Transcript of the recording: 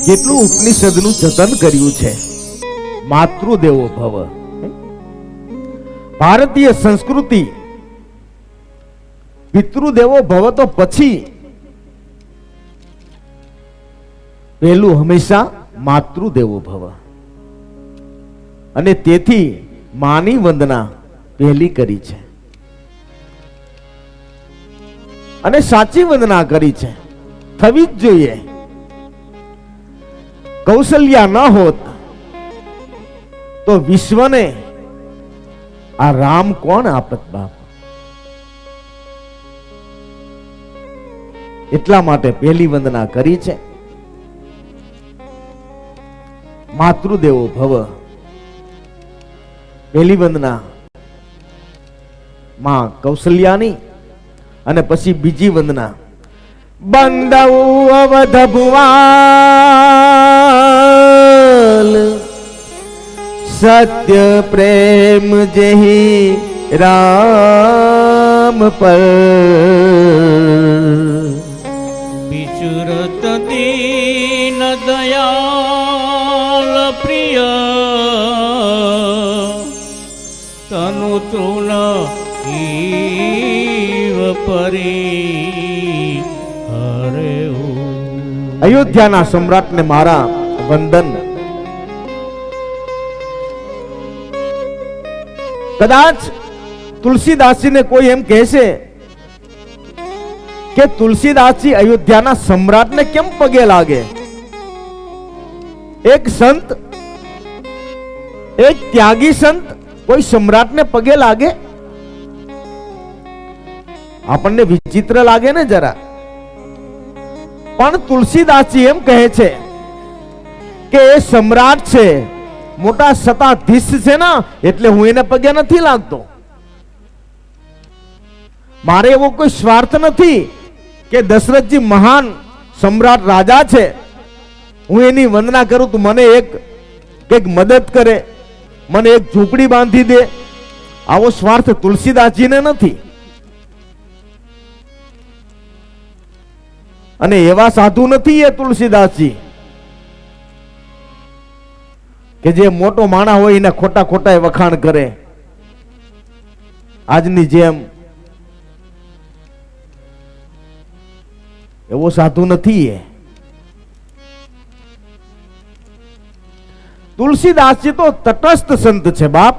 કેટલું ઉપનિષદનું જતન કર્યું છે. માતૃદેવો ભવ. ભારતીય સંસ્કૃતિ પિતૃદેવો ભવ તો પછી, પહેલું હંમેશા માતૃદેવો ભવ. અને તેથી માની વંદના પહેલી કરી છે અને સાચી વંદના કરી છે, થવી જ જોઈએ. કૌશલ્યા ન હોત તો વિશ્વને આ રામ કોણ આપત બાપ. એટલા માટે પહેલી વંદના કરી છે. માતૃદેવો ભવ. પહેલી વંદના માં કૌશલ્યાની અને પછી બીજી વંદના બંદવ અવધ ભુવાલ સત્ય પ્રેમ જેહી રામ પર વિચરત દીન દયાલ પ્રિય તનુ તૃણ ઈવ પરી હરે. અયોધ્યાના સમ્રાટને મારા વંદન. કદાચ તુલસીદાસજીને કોઈ એમ કહેશે કે તુલસીદાસજી અયોધ્યાના સમ્રાટને કેમ પગે લાગે? એક સંત, એક ત્યાગી સંત કોઈ સમ્રાટને પગે લાગે? આપણને વિચિત્ર લાગે ને જરા. પણ તુલસીદાસજી એમ કહે છે કે એ સમ્રાટ છે, મોટા સત્તાધીશ છે ને, એટલે હું એને પગે નથી લાગતો. મારે એવો કોઈ સ્વાર્થ નથી કે દશરથજી મહાન સમ્રાટ રાજા છે, હું એની વંદના કરું તો મને એક મદદ કરે, મને એક ઝૂંપડી બાંધી દે. આવો સ્વાર્થ તુલસીદાસજીને નથી. અને એવા સાધુ નથી એ તુલસીદાસજી કે જે મોટો માણા હોય એને ખોટા ખોટા વખાણ કરે. આજની જેમ એવો સાધુ નથી એ. તુલસીદાસજી તો તટસ્થ સંત છે બાપ.